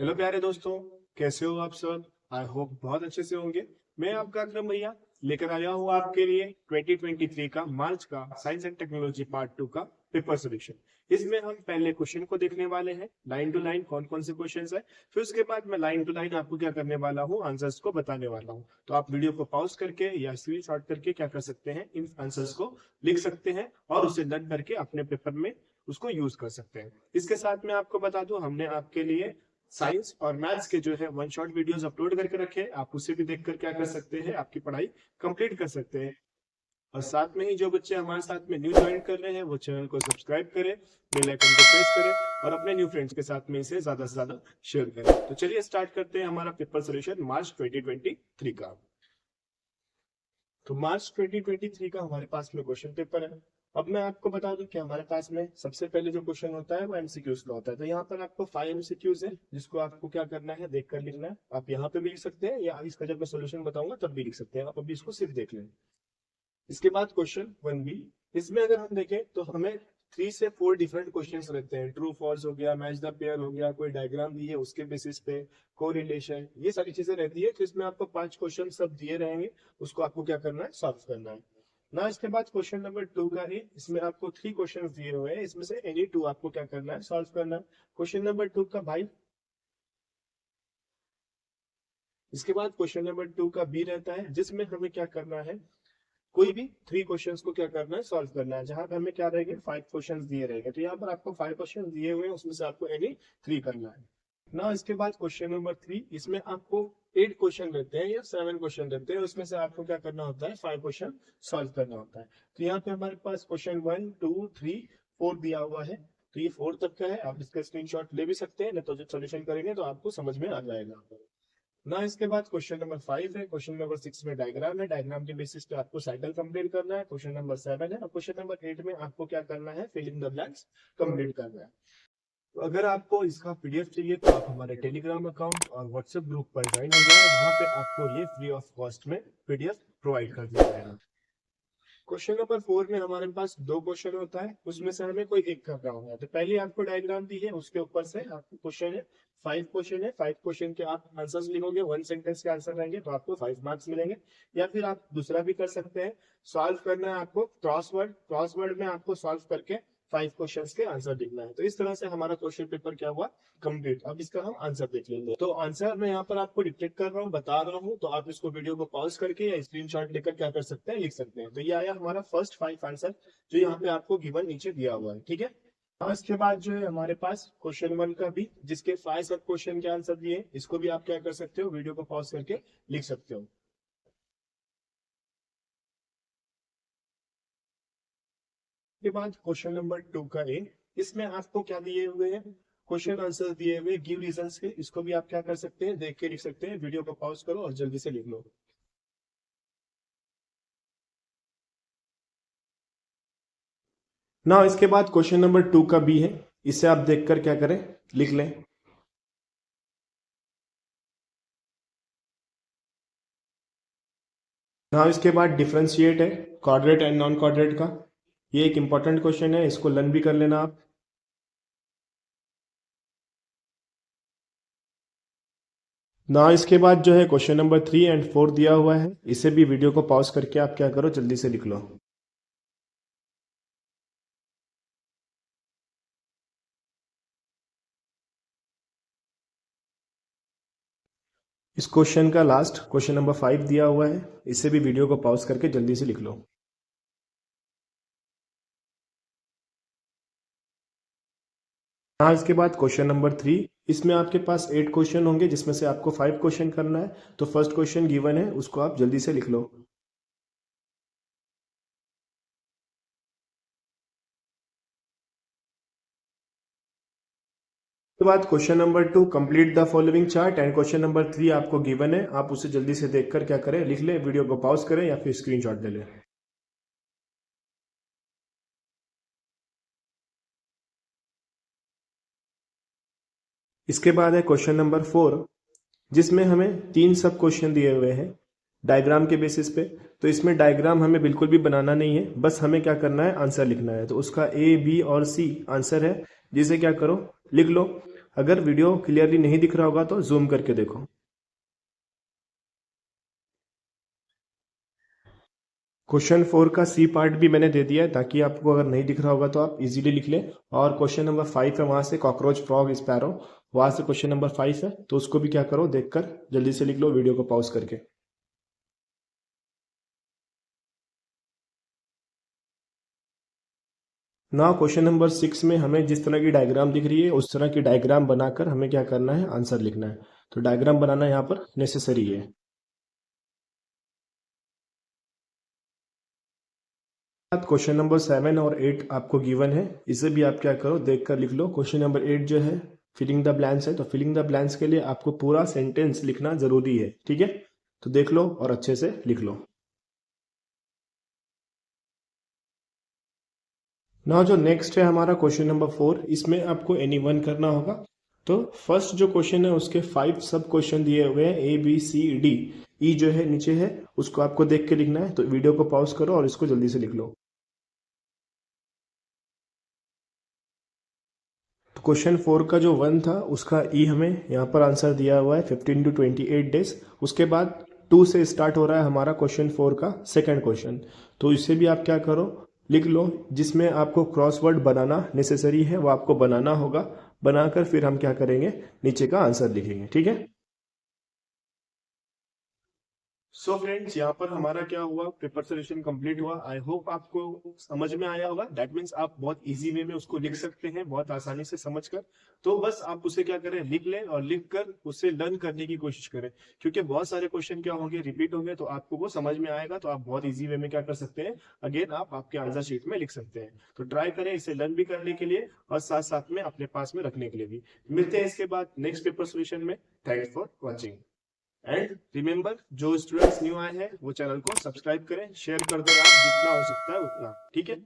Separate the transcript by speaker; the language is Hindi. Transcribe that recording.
Speaker 1: हेलो प्यारे दोस्तों, कैसे हो आप सब। आई होप बहुत अच्छे से होंगे। मैं आपका अकरम भैया लेकर आया हूँ आपके लिए 2023 का मार्च का साइंस एंड टेक्नोलॉजी पार्ट 2 का पेपर सोल्यूशन। इसमें हम पहले क्वेश्चन को देखने वाले हैं लाइन टू लाइन, कौन कौन से क्वेश्चंस है। फिर उसके बाद मैं लाइन टू लाइन आपको क्या करने वाला हूँ, आंसर्स को बताने वाला हूँ। तो आप वीडियो को पॉज करके या स्क्रीन शॉट करके क्या कर सकते हैं, इन आंसर्स को लिख सकते हैं और उसे लर्न करके अपने पेपर में उसको यूज कर सकते हैं। इसके साथ में आपको बता दूं, हमने आपके लिए साइंस और मैथ्स के जो है वन शॉट वीडियोस अपलोड करके रखे हैं। आप उसे भी देखकर क्या कर सकते हैं, आपकी पढ़ाई कंप्लीट कर सकते हैं। और साथ में ही जो बच्चे हमारे साथ में न्यू ज्वाइन कर रहे हैं वो चैनल को सब्सक्राइब करें, बेल आइकन को प्रेस करें और अपने न्यू फ्रेंड्स के साथ में इसे ज्यादा से ज्यादा शेयर करें। तो चलिए स्टार्ट करते हैं हमारा पेपर सोल्यूशन मार्च 2023 का। तो मार्च 2023 का हमारे पास में क्वेश्चन पेपर है। अब मैं आपको बता दूं कि हमारे पास में सबसे पहले जो क्वेश्चन होता है वो एमसीक्यूज का होता है। तो यहाँ पर आपको 5 एमसीक्यूज है जिसको आपको क्या करना है, देख कर लिखना है। आप यहाँ पे भी लिख सकते हैं या इसका जब मैं सोल्यूशन बताऊंगा तब भी लिख सकते हैं, आप अभी इसको सिर्फ देख लें। इसके बाद क्वेश्चन 1B, इसमें अगर हम देखें तो हमें 3 से 4 डिफरेंट क्वेश्चंस रहते हैं। ट्रू फॉल्स हो गया, मैच द पेयर हो गया, कोई डायग्राम दी है उसके बेसिस पे, कोरिलेशन, ये सारी चीजें रहती है। तो इसमें आपको 5 क्वेश्चन सब दिए रहेंगे, उसको आपको क्या करना है, सॉल्व करना है ना। इसके बाद क्वेश्चन नंबर 2 का है, इसमें आपको 3 क्वेश्चन दिए हुए हैं, इसमें से एनी 2 आपको क्या करना है, सॉल्व करना है। क्वेश्चन नंबर 2 का भाई, इसके बाद क्वेश्चन नंबर 2 का बी रहता है जिसमें हमें क्या करना है, कोई भी 3 क्वेश्चंस को क्या करना है, सॉल्व करना है। जहां पे हमें क्या रहेंगे, 5 क्वेश्चंस दिए रहेंगे। तो यहाँ पर आपको 5 क्वेश्चन दिए हुए हैं, उसमें से आपको एनी 3 करना है ना। इसके बाद क्वेश्चन नंबर 3, इसमें आपको 8 क्वेश्चन रहते हैं या 7 क्वेश्चन रहते हैं, उसमें से आपको क्या करना होता है, 5 क्वेश्चन सॉल्व करना होता है। तो यहाँ पे हमारे पास क्वेश्चन 1 2 3 4 दिया हुआ है। तो ये 4 तक का है, आप इसका स्क्रीनशॉट ले भी सकते हैं, नहीं तो जब सोल्यूशन करेंगे तो आपको समझ में आ जाएगा ना। इसके बाद क्वेश्चन नंबर 5 है। क्वेश्चन नंबर 6 में डायग्राम है, डायग्राम के बेसिस पे आपको साइकिल कंप्लीट करना है। क्वेश्चन नंबर 7 है और क्वेश्चन नंबर 8 में आपको क्या करना है, fill in the blanks complete करना है। तो अगर आपको इसका पीडीएफ चाहिए तो आप हमारे टेलीग्राम अकाउंट और व्हाट्सएप ग्रुप पर ज्वाइन हो जाए, वहां पे आपको ये फ्री ऑफ कॉस्ट में पीडीएफ प्रोवाइड कर दिया जाएगा। क्वेश्चन नंबर 4 में हमारे पास 2 क्वेश्चन होता है, उसमें से हमें कोई एक करना होगा है। तो पहले आपको डायग्राम दी है, उसके ऊपर से आपको क्वेश्चन है, 5 क्वेश्चन है। 5 क्वेश्चन के आप आंसर्स लिखोगे, 1 सेंटेंस के आंसर रहेंगे तो आपको 5 मार्क्स मिलेंगे। या फिर आप दूसरा भी कर सकते हैं, सॉल्व करना है आपको क्रॉसवर्ड, क्रॉसवर्ड में आपको सॉल्व करके 5 क्वेश्चंस के आंसर लिखना है। तो इस तरह से हमारा क्वेश्चन पेपर क्या हुआ, कंप्लीट। अब इसका हम आंसर देख लेंगे। तो आंसर मैं यहाँ पर आपको डिक्टेट कर रहा हूँ, बता रहा हूँ, तो आप इसको वीडियो को पॉज करके या स्क्रीनशॉट लेकर क्या कर सकते हैं, लिख सकते हैं। तो ये आया हमारा फर्स्ट 5 आंसर जो यहाँ पे आपको गिवन नीचे दिया हुआ है, ठीक है। इसके बाद जो है हमारे पास क्वेश्चन 1 का भी, जिसके 5 सब क्वेश्चन के आंसर दिए, इसको भी आप क्या कर सकते हो, वीडियो को पॉज करके लिख सकते हो। के बाद क्वेश्चन नंबर 2 का ए, इसमें आपको क्या दिए हुए हैं, क्वेश्चन आंसर दिए हुए, गिव रीजंस के। इसको भी आप क्या कर सकते हैं, देख के लिख सकते हैं। वीडियो को पॉज करो और जल्दी से लिख लो ना। इसके बाद क्वेश्चन नंबर 2 का बी है, इसे आप देखकर क्या करें, लिख लें ना। इसके बाद डिफरेंशिएट है क्वाड्रेट एंड नॉन क्वाड्रेट का, ये एक इंपॉर्टेंट क्वेश्चन है, इसको लर्न भी कर लेना आप ना। इसके बाद जो है क्वेश्चन नंबर 3 एंड 4 दिया हुआ है, इसे भी वीडियो को पॉज करके आप क्या करो, जल्दी से लिख लो इस क्वेश्चन का लास्ट क्वेश्चन नंबर 5 दिया हुआ है, इसे भी वीडियो को पॉज करके जल्दी से लिख लो हाँ। इसके बाद क्वेश्चन नंबर 3, इसमें आपके पास 8 क्वेश्चन होंगे जिसमें से आपको 5 क्वेश्चन करना है। तो फर्स्ट क्वेश्चन गिवन है, उसको आप जल्दी से लिख लो। उसके बाद question number 2, complete the following chart, and question number 3 आपको गिवन है, आप उसे जल्दी से देखकर क्या करें, लिख ले। वीडियो को पॉज करें या फिर स्क्रीनशॉट ले लें। इसके बाद है क्वेश्चन नंबर 4, जिसमें हमें 3 सब क्वेश्चन दिए हुए हैं डायग्राम के बेसिस पे। तो इसमें डायग्राम हमें बिल्कुल भी बनाना नहीं है, बस हमें क्या करना है, आंसर लिखना है। तो उसका ए बी और सी आंसर है, जिसे क्या करो, लिख लो। अगर वीडियो क्लियरली नहीं दिख रहा होगा तो जूम करके देखो। क्वेश्चन 4 का सी पार्ट भी मैंने दे दिया है, ताकि आपको अगर नहीं दिख रहा होगा तो आप इजीली लिख लें। और क्वेश्चन नंबर 5 है, वहां से कॉकरोच फ्रॉग स्पैरो, वहां से क्वेश्चन नंबर 5 है, तो उसको भी क्या करो, देखकर जल्दी से लिख लो वीडियो को पॉज करके। ना क्वेश्चन नंबर 6 में हमें जिस तरह की डायग्राम दिख रही है उस तरह की डायग्राम बनाकर हमें क्या करना है, आंसर लिखना है। तो डायग्राम बनाना यहाँ पर नेसेसरी है। क्वेश्चन नंबर 7 और 8 आपको गिवन है, इसे भी आप क्या करो, देखकर लिख लो। क्वेश्चन नंबर 8 जो है फिलिंग द ब्लैंक्स है, तो फिलिंग द ब्लैंक्स के लिए आपको पूरा सेंटेंस लिखना जरूरी है, ठीक है। तो देख लो और अच्छे से लिख लो। ना जो नेक्स्ट है हमारा क्वेश्चन नंबर 4, इसमें आपको एनी वन करना होगा। तो फर्स्ट जो क्वेश्चन है उसके 5 सब क्वेश्चन दिए हुए हैं, ए बी सी डी। ई जो है नीचे है, उसको आपको देख के लिखना है। तो वीडियो को पॉज करो और इसको जल्दी से लिख लो। तो क्वेश्चन 4 का जो 1 था उसका ई हमें यहाँ पर आंसर दिया हुआ है 15 to 28 डेज। उसके बाद 2 से स्टार्ट हो रहा है हमारा क्वेश्चन 4 का सेकंड क्वेश्चन। तो इससे भी आप क्या करो, लिख लो। जिसमें आपको क्रॉसवर्ड बनाना नेसेसरी है वो आपको बनाना होगा, बनाकर फिर हम क्या करेंगे, नीचे का आंसर लिखेंगे, ठीक है। सो फ्रेंड्स, यहाँ पर हमारा क्या हुआ, पेपर सोल्यूशन कंप्लीट हुआ। आई होप आपको समझ में आया होगा। दैट मीन्स आप बहुत इजी वे में उसको लिख सकते हैं, बहुत आसानी से समझकर। तो बस आप उसे क्या करें, लिख लें और लिख कर उसे लर्न करने की कोशिश करें। क्योंकि बहुत सारे क्वेश्चन क्या होंगे, रिपीट होंगे, तो आपको वो समझ में आएगा। तो आप बहुत इजी वे में क्या कर सकते हैं, अगेन आप आपके आंसर शीट में लिख सकते हैं। तो ट्राई करें इसे लर्न भी करने के लिए और साथ साथ में अपने पास में रखने के लिए भी। मिलते हैं इसके बाद नेक्स्ट पेपर सोल्यूशन में। Thanks for watching. And remember, जो स्टूडेंट्स न्यू आए हैं वो चैनल को सब्सक्राइब करें, शेयर कर दो आप जितना हो सकता है उतना, ठीक है।